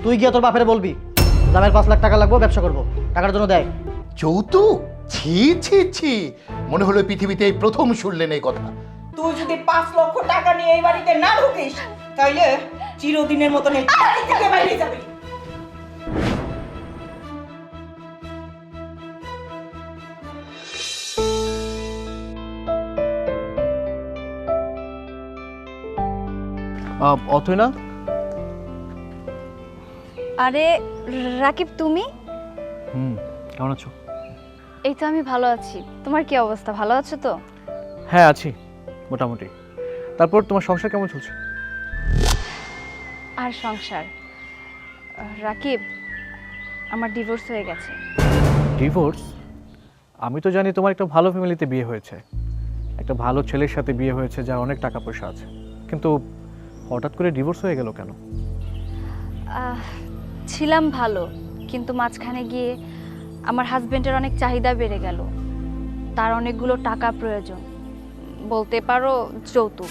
তুই গিয়ে তোর বাপের বলবি জামাইয়ের 5 লাখ টাকা লাগবে, ব্যবসা করবো, টাকার জন্য দেয়। যৌতুক? ছি ছি ছি, মনে হলো পৃথিবীতে এই প্রথম শুনলেন এই কথা। তুই যদি 5 লক্ষ টাকা নিয়ে এই বাড়িতে না ঢুকিস তাইলে চিরদিনের মতন এই বাড়ি থেকে বাইরে যাবি। অথই না? আরে রাকিব, তুমি? কেমন আছো? এই তো আমি ভালো আছি। তোমার কি অবস্থা, ভালো আছো তো? হ্যাঁ আছি মোটামুটি। তারপর তোমার সংসার কেমন চলছে? আর সংসার, রাকিব, আমার ডিভোর্স হয়ে গেছে। ডিভোর্স? আমি তো জানি তোমার একটা ভালো ফ্যামিলিতে বিয়ে হয়েছে, একটা ভালো ছেলের সাথে বিয়ে হয়েছে যার অনেক টাকা পয়সা আছে, কিন্তু হঠাৎ করে ডিভোর্স হয়ে গেল কেন? ছিলাম ভালো, কিন্তু মাঝখানে গিয়ে আমার হাজবেন্ডের অনেক চাহিদা বেড়ে গেল। তার অনেকগুলো টাকা প্রয়োজন, বলতে পারো যৌতুক।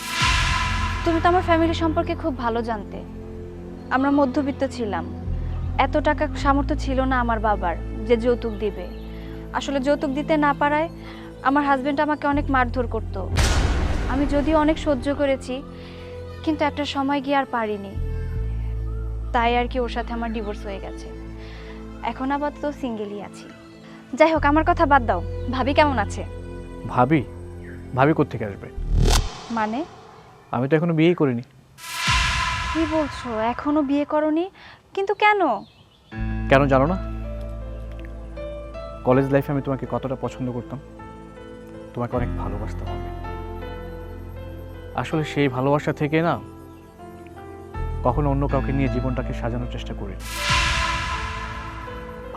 তুমি তো আমার ফ্যামিলি সম্পর্কে খুব ভালো জানতে। আমরা মধ্যবিত্ত ছিলাম, এত টাকা সামর্থ্য ছিল না আমার বাবার যে যৌতুক দিবে। আসলে যৌতুক দিতে না পারায় আমার হাজবেন্ড আমাকে অনেক মারধর করত। আমি যদিও অনেক সহ্য করেছি, কিন্তু একটা সময় গিয়ে আর পারিনি, তাই আর কি ওর সাথে আমার ডিভোর্স হয়ে গেছে। এখন আপাতত সিঙ্গেলই আছি। যাই হোক, আমার কথা বাদ দাও, ভাবি কেমন আছে? ভাবি? ভাবি কোত্থেকে আসবে? মানে? আমি তো এখনো বিয়েই করিনি। কি বলছো, এখনো বিয়ে করনি? কিন্তু কেন? কেন জানো না? কলেজ লাইফে আমি তোমাকে কতটা পছন্দ করতাম, তোমাকে অনেক ভালোবাসতাম আমি। আসলে সেই ভালোবাসা থেকে না কখনো অন্য কাউকে নিয়ে জীবনটাকে সাজানোর চেষ্টা করি।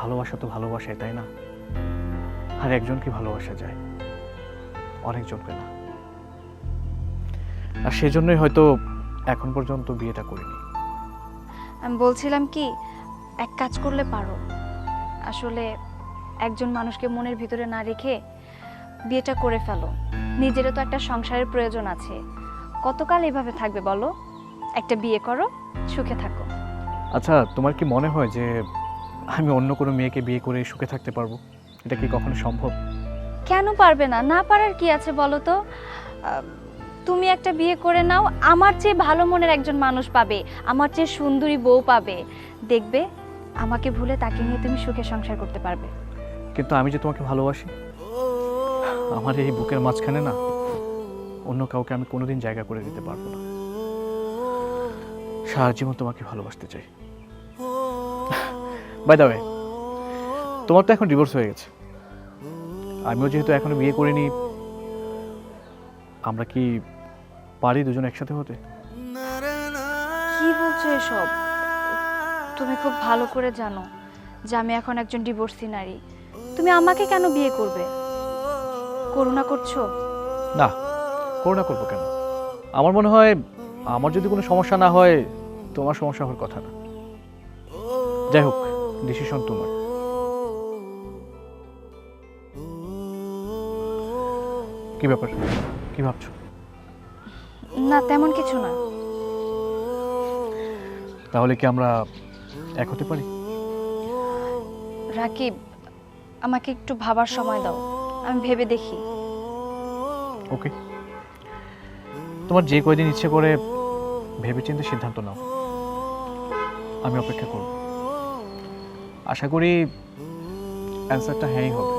ভালোবাসা তো ভালোবাসাই, তাই না? আর একজনকে ভালোবাসা যায়, অনেকজনকে না। আর সেজন্যই হয়তো এখন পর্যন্ত বিয়েটা করিনি। আমি বলছিলাম কি, এক কাজ করলে পারো। আসলে একজন মানুষকে মনের ভিতরে না রেখে বিয়েটা করে ফেলো। নিজেরও তো একটা সংসারের প্রয়োজন আছে। কতকাল এভাবে থাকবে বলো? একটা বিয়ে করো, সুখে থাকো। আচ্ছা, তোমার কি মনে হয় যে আমি অন্য কোনো মেয়েকে বিয়ে করে সুখে থাকতে পারবো? এটা কি কখনো সম্ভব? কেন পারবে না? না পারার কি আছে বলো তো? তুমি একটা বিয়ে করে নাও, আমার চেয়ে ভালো মনের একজন মানুষ পাবে, আমার চেয়ে সুন্দরী বউ পাবে। দেখবে আমাকে ভুলে তাকে নিয়ে তুমি সুখে সংসার করতে পারবে। কিন্তু আমি যে তোমাকে ভালোবাসি, আমার এই বুকের মাঝখানে না অন্য কাউকে আমি কোনোদিন জায়গা করে দিতে পারবো না। সারা জীবন তোমাকে ভালোবাসতে চাই। বাই দ্য ওয়ে, তোমার তো এখন ডিভোর্স হয়ে গেছে, আমিও যেহেতু এখনো বিয়ে করিনি, আমরা কি পারি দুজন একসাথে হতে? কি বলছো এসব? তুমি খুব ভালো করে জানো যে আমি এখন একজন ডিভোর্সি নারী। তুমি আমাকে কেন বিয়ে করবে? করুণা করছো? না, করুণা করবো কেন? আমার মনে হয় আমার যদি কোনো সমস্যা না হয়, তোমার সমস্যা হওয়ার কথা না। যাই হোক, ডিসিশন তোমার। কি ব্যাপার, কি ভাবছো? না, তেমন কিছু না। তাহলে কি আমরা এক হতে পারি? রাকিব, আমাকে একটু ভাবার সময় দাও, আমি ভেবে দেখি। ওকে, তোমার যে কয়দিন ইচ্ছে করে ভেবেচিন্তে সিদ্ধান্ত নাও, আমি অপেক্ষা করব। আশা করি অ্যান্সারটা হ্যাঁই হবে।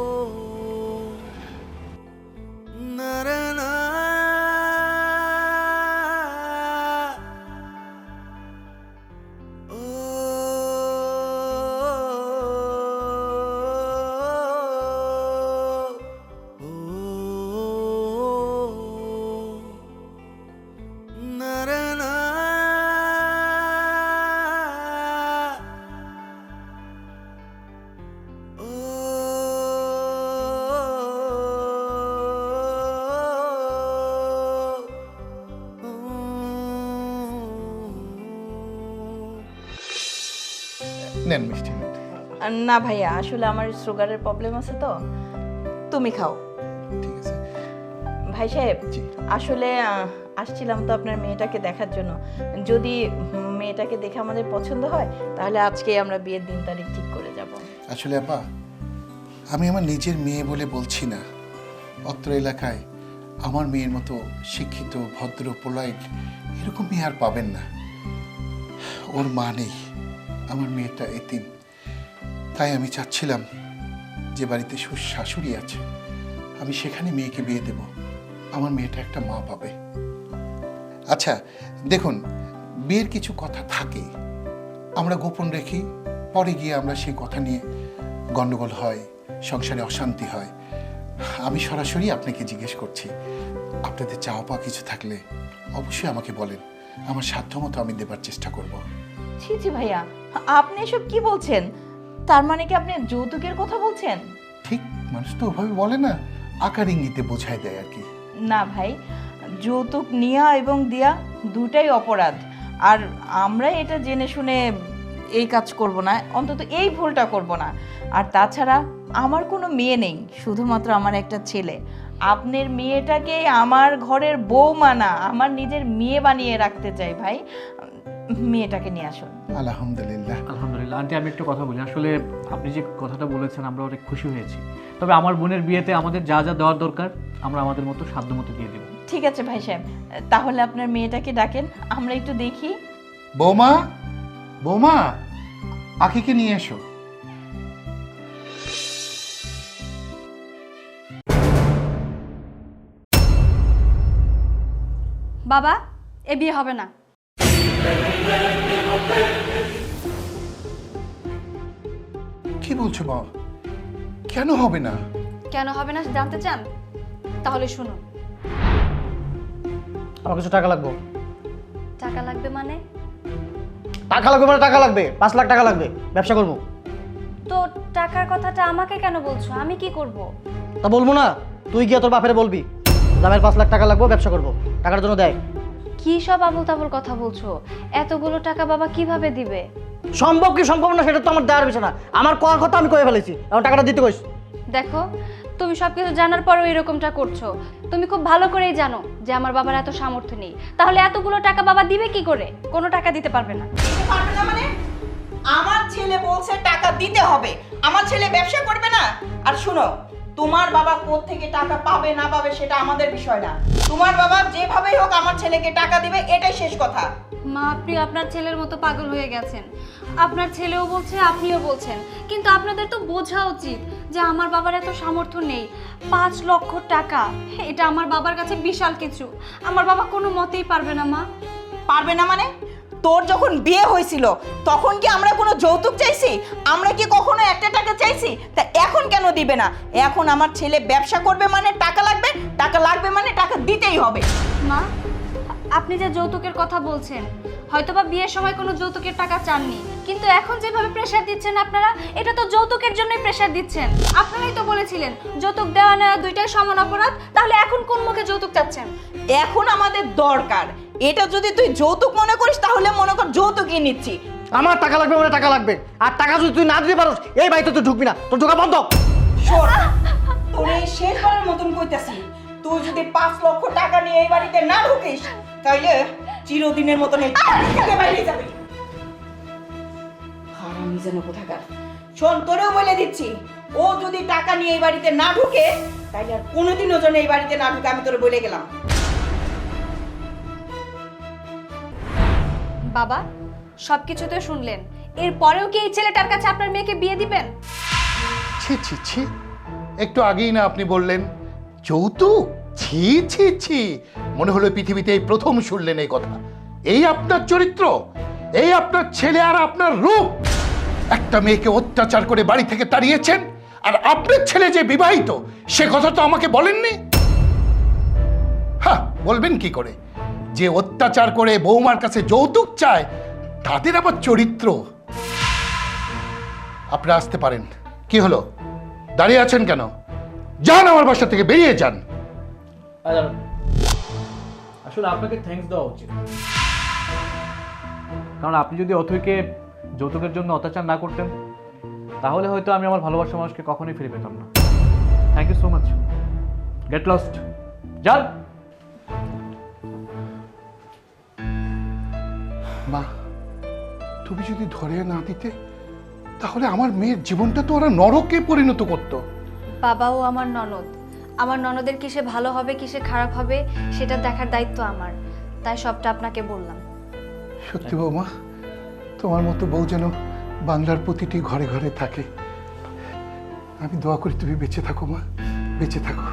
নেন মিষ্টি নেন। না ভাইয়া, আসলে আমার সুগারের প্রবলেম আছে তো, তুমি খাও। ঠিক আছে। ভাই সাহেব, জি। আসলে আসছিলাম তো আপনার মেয়েটাকে দেখার জন্য। যদি মেয়েটাকে দেখে আমাদের পছন্দ হয় তাহলে আজকে আমরা বিয়ের দিন তারিখ ঠিক করে যাব। আসলে আপা, আমি আমার নিজের মেয়ে বলে বলছি না। অত্র এলাকায় আমার মেয়ের মতো শিক্ষিত, ভদ্র, পোলাইট এরকম মেয়ে আর পাবেন না। ওর মা নেই, আমার মেয়েটা এতিম। তাই আমি চাচ্ছিলাম যে বাড়িতে শাশুড়ি আছে, আমি সেখানে মেয়েকে বিয়ে দেব। আমার মেয়েটা একটা মা পাবে। আচ্ছা দেখুন, বিয়ের কিছু কথা থাকে, আমরা গোপন রেখি, পরে গিয়ে আমরা সেই কথা নিয়ে গন্ডগোল হয়, সংসারে অশান্তি হয়। আমি সরাসরি আপনাকে জিজ্ঞেস করছি, আপনাদের চাওয়া পাওয়া কিছু থাকলে অবশ্যই আমাকে বলেন, আমার সাধ্যমতো আমি দেবার চেষ্টা করব। ছি ছি ভাইয়া, আপনি এসব কি বলছেন? তার মানে কি আপনি যৌতুকের কথা বলছেন? ঠিক, মানুষ তো ওভাবে বলে না, আকার ইঙ্গিতে বোঝায় দেয় আর কি। না ভাই, যৌতুক নেওয়া এবং দেয়া দুটাই অপরাধ। আর আমরা এটা জেনে শুনে এই কাজ করব না, অন্তত এই ভুলটা করব না। আর তাছাড়া আমার কোনো মেয়ে নেই, শুধুমাত্র আমার একটা ছেলে। আপনার মেয়েটাকে আমার ঘরের বৌমা না, আমার নিজের মেয়ে বানিয়ে রাখতে চাই ভাই। মেয়েটাকে নিয়ে আসুন। আলহামদুলিল্লাহ। আলহামদুলিল্লাহ। আন্টি, আমি একটু কথা বলি। আসলে আপনি যে কথাটা বলেছেন আমরা অনেক খুশি হয়েছি। তবে আমার বোনের বিয়েতে আমাদের যা যা দেওয়ার দরকার আমরা আমাদের মতো সাধ্য মতো দিয়ে দেব। ঠিক আছে ভাই সাহেব, তাহলে আপনার মেয়েটাকে ডাকেন, আমরা একটু দেখি। বৌমা, বৌমা, আখিকে নিয়ে এসো। বাবা, এ বিয়ে হবে না। কি বলছো মা? কেন হবে না? কেন হবে না জানতে চান? তাহলে শুনুন। আমার কিছু টাকা লাগবে। টাকা লাগবে মানে? টাকা লাগবে মানে টাকা লাগবে, 5 লাখ টাকা লাগবে, ব্যবসা করব। তো টাকার কথাটা আমাকে কেন বলছো? আমি কি করব? তা বলবো না? তুই গিয়ে তোর বাপের বলবি জামাইয়ের 5 লাখ টাকা লাগবে, ব্যবসা করব, টাকার জন্য দেয়। কি সব আবল তাবল কথা বলছো? এতগুলো টাকা বাবা কিভাবে দিবে? সম্ভব কি সম্ভব না সেটা তো আমার দেওয়ার বিষয় না। আমার করার কথা আমি কয়ে ফেলেছি, এখন টাকাটা দিতে কইস। দেখো, তুমি সবকিছু জানার পরেও এরকমটা করছো। তুমি খুব ভালো করেই জানো যে আমার বাবার এত সামর্থ্য নেই। তাহলে এতগুলো টাকা বাবা দিবে কি করে? কোনো টাকা দিতে পারবে না। দিতে পারবে না মানে? আমার ছেলে বলছে টাকা দিতে হবে, আমার ছেলে ব্যবসা করবে না। আর শুনো, তোমার বাবা কোত্থেকে টাকা পাবে না পাবে সেটা আমাদের বিষয় না। তোমার বাবা যেভাবেই হোক আমার ছেলেকে টাকা দিবে, এটাই শেষ কথা। মা, আপনি আপনার ছেলের মতো পাগল হয়ে গেছেন। আপনার ছেলেও বলছে, আপনিও বলছেন, কিন্তু আপনাদের তো বোঝা উচিত যে আমার বাবার এত সামর্থ্য নেই। 5 লক্ষ টাকা, এটা আমার বাবার কাছে বিশাল কিছু। আমার বাবা কোনো মতেই পারবে না। মা, পারবে না মানে? তোর যখন বিয়ে হয়েছিল তখন কি আমরা কোনো যৌতুক চাইছি? আমরা কি কখনো একটা টাকা চাইছি? তা এখন কেন দিবে না? এখন আমার ছেলে ব্যবসা করবে মানে টাকা লাগবে, টাকা লাগবে মানে টাকা দিতেই হবে। মা, আপনি যে যৌতুকের কথা বলছেন, হয়তোবা বিয়ের সময় কোনো যৌতুকের টাকা চাননি, কিন্তু এখন যেভাবে প্রেশার দিচ্ছেন আপনারা, এটা তো যৌতুকের জন্যই প্রেশার দিচ্ছেন। আপনারাই তো বলেছিলেন যৌতুক দেওয়া নেওয়া দুইটাই সমান অপরাধ, তাহলে এখন কোন মুখে যৌতুক চাচ্ছেন? এখন আমাদের দরকার। এটা যদি তুই যৌতুক মনে করিস তাহলে মনে কর যৌতুকই নিচ্ছি। আমার টাকা লাগবে মানে টাকা লাগবে, আর টাকা যদি তুই না দিতে পারোস এই বাড়িতে তুই ঢুকবি না, তোর ঢোকা বন্ধ। শোন, তোর এই শেষবারের মতন কইতাছি, তুই যদি 5 লক্ষ টাকা নিয়ে এই বাড়িতে না ঢুকিস তাইলে চিরদিনের মতন এই বাড়ি থেকে বাইরে যাবি। হারামি যেন কোথাকার। শোন, তোরেও বলে দিচ্ছি, ও যদি টাকা নিয়ে এই বাড়িতে না ঢুকে তাইলে আর কোনোদিনও যেন এই বাড়িতে না ঢুকে, আমি তোরে বলে গেলাম। বাবা, সবকিছু তো শুনলেন, এরপরেও কি এই ছেলেটার কাছে আপনার মেয়েকে বিয়ে দিবেন? ছি ছি ছি, একটু আগেই না আপনি বললেন যৌতুক? ছি ছি ছি, মনে হলো পৃথিবীতে এই প্রথম শুনলেন এই কথা। এই আপনার চরিত্র, এই আপনার ছেলে আর আপনার রূপ। একটা মেয়েকে অত্যাচার করে বাড়ি থেকে তাড়িয়েছেন, আর আপনার ছেলে যে বিবাহিত সে কথা তো আমাকে বলেননি। হ্যাঁ, বলবেন কি করে? যে অত্যাচার করে বৌমার কাছে যৌতুক চায় তাদের আবার চরিত্র। আপনারা আসতে পারেন। কি হলো, দাঁড়িয়ে আছেন কেন? যান, আমার বাসা থেকে বেরিয়ে যান। আসলে আপনাকে থ্যাঙ্কস দেওয়া উচিত, কারণ আপনি যদি অথৈকে যৌতুকের জন্য অত্যাচার না করতেন তাহলে হয়তো আমি আমার ভালোবাসার মানুষকে কখনোই ফিরে পেতাম না। Thank you so much. Get lost. যান। মা, তুমি যদি ধরে না দিতে তাহলে আমার মেয়ের জীবনটা তো ওরা নরকে পরিণত করতো। বাবাও আমার ননদ, আমার ননদের কিসে ভালো হবে কিসে খারাপ হবে সেটা দেখার দায়িত্ব আমার, তাই সবটা আপনাকে বললাম। সত্যি বৌমা, তোমার মতো বউ যেন বাংলার প্রতিটি ঘরে ঘরে থাকে। আমি দোয়া করি তুমি বেঁচে থাকো মা, বেঁচে থাকো।